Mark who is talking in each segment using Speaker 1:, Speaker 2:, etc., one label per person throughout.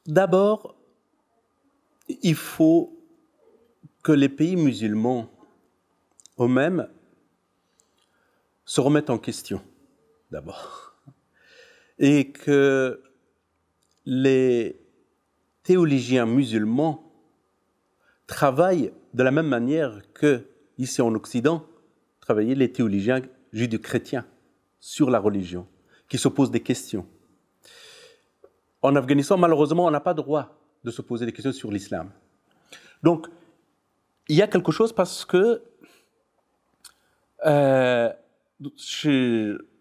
Speaker 1: D'abord, il faut que les pays musulmans eux-mêmes se remettent en question, d'abord. Et que les théologiens musulmans travaillent de la même manière que, ici en Occident, travaillaient les théologiens judéo-chrétiens sur la religion, qui se posent des questions. En Afghanistan, malheureusement, on n'a pas le droit de se poser des questions sur l'islam. Donc, il y a quelque chose parce que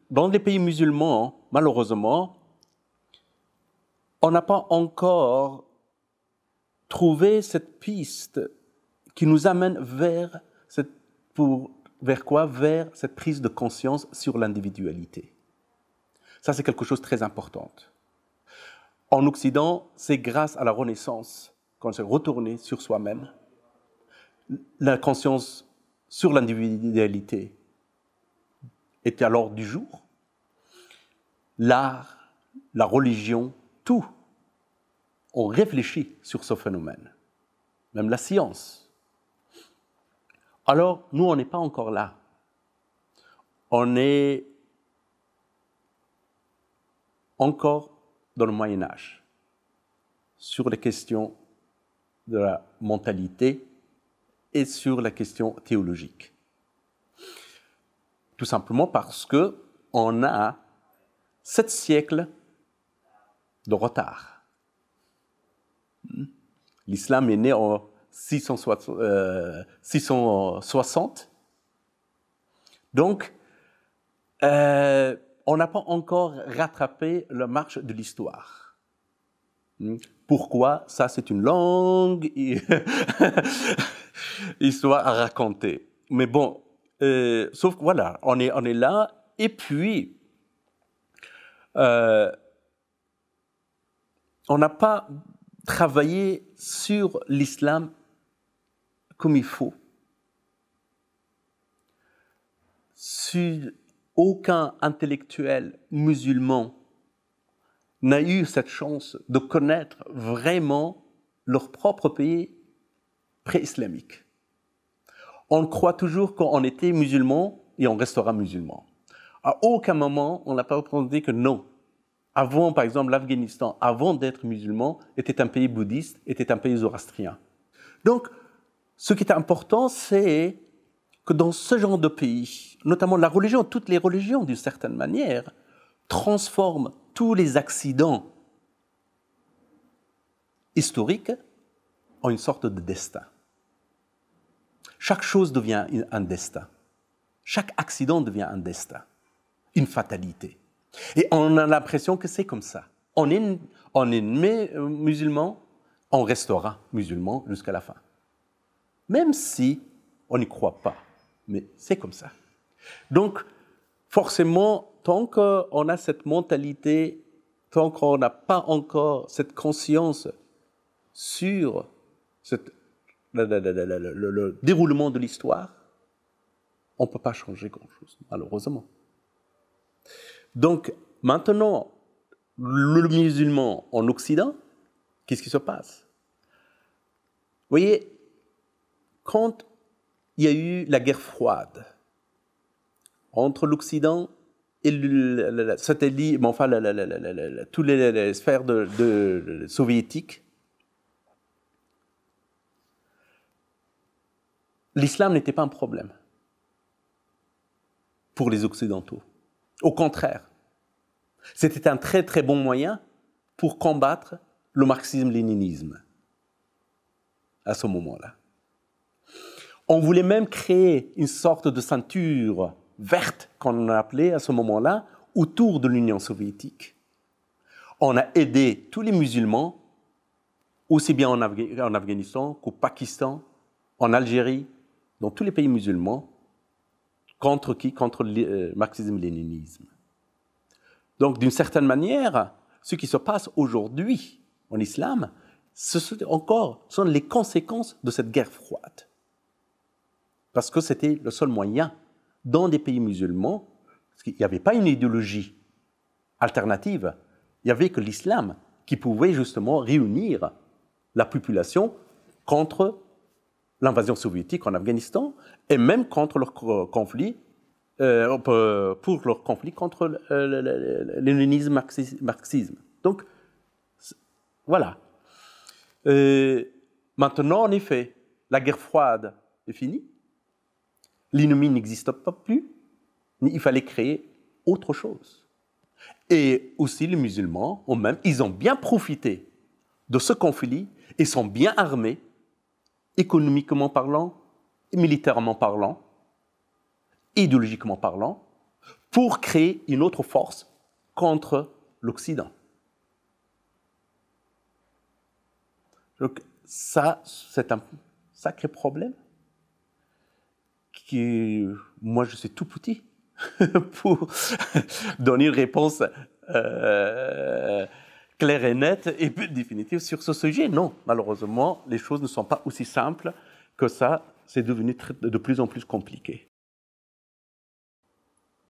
Speaker 1: dans les pays musulmans, malheureusement, on n'a pas encore trouvé cette piste qui nous amène vers cette prise de conscience sur l'individualité. Ça, c'est quelque chose de très important. En Occident, c'est grâce à la Renaissance qu'on s'est retourné sur soi-même. La conscience sur l'individualité était à l'ordre du jour. L'art, la religion, tout ont réfléchi sur ce phénomène, même la science. Alors, nous, on n'est pas encore là. On est encore dans le Moyen-Âge, sur les questions de la mentalité et sur la question théologique. Tout simplement parce qu'on a 7 siècles de retard. L'islam est né en 660. Donc, on n'a pas encore rattrapé la marche de l'histoire. Pourquoi? Ça, c'est une longue histoire à raconter. Mais bon, sauf que voilà, on est là. Et puis, on n'a pas travaillé sur l'islam comme il faut. Aucun intellectuel musulman n'a eu cette chance de connaître vraiment leur propre pays pré-islamique. On croit toujours qu'on était musulman et on restera musulman. À aucun moment, on n'a pas dit que non. Avant, par exemple, l'Afghanistan, avant d'être musulman, était un pays bouddhiste, était un pays zoroastrien. Donc, ce qui est important, c'est que dans ce genre de pays, notamment la religion, toutes les religions, d'une certaine manière, transforment tous les accidents historiques en une sorte de destin. Chaque chose devient un destin. Chaque accident devient un destin, une fatalité. Et on a l'impression que c'est comme ça. On est musulman, on restera musulman jusqu'à la fin. Même si on n'y croit pas. Mais c'est comme ça. Donc, forcément, tant qu'on a cette mentalité, tant qu'on n'a pas encore cette conscience sur le déroulement de l'histoire, on ne peut pas changer grand-chose, malheureusement. Donc, maintenant, le musulman en Occident, qu'est-ce qui se passe? Vous voyez, quand il y a eu la guerre froide entre l'Occident et le satellite, toutes les sphères soviétiques, l'islam n'était pas un problème pour les Occidentaux. Au contraire, c'était un très très bon moyen pour combattre le marxisme-léninisme à ce moment-là. On voulait même créer une sorte de ceinture verte, qu'on a appelée à ce moment-là, autour de l'Union soviétique. On a aidé tous les musulmans, aussi bien en Afghanistan qu'au Pakistan, en Algérie, dans tous les pays musulmans, contre qui? Contre le marxisme-léninisme. Donc, d'une certaine manière, ce qui se passe aujourd'hui en islam, ce sont les conséquences de cette guerre froide. Parce que c'était le seul moyen, dans des pays musulmans, parce qu'il n'y avait pas une idéologie alternative, il n'y avait que l'islam qui pouvaient justement réunir la population contre l'invasion soviétique en Afghanistan et même contre leur conflit, pour leur conflit contre le léninisme, marxisme. Donc, voilà. Maintenant, en effet, la guerre froide est finie. L'ennemi n'existe pas plus. Il fallait créer autre chose. Et aussi, les musulmans, ils ont bien profité de ce conflit et sont bien armés, économiquement parlant, militairement parlant, idéologiquement parlant, pour créer une autre force contre l'Occident. Donc, ça, c'est un sacré problème. Moi, je suis tout petit pour donner une réponse claire et nette et définitive sur ce sujet. Non, malheureusement, les choses ne sont pas aussi simples que ça. C'est devenu de plus en plus compliqué.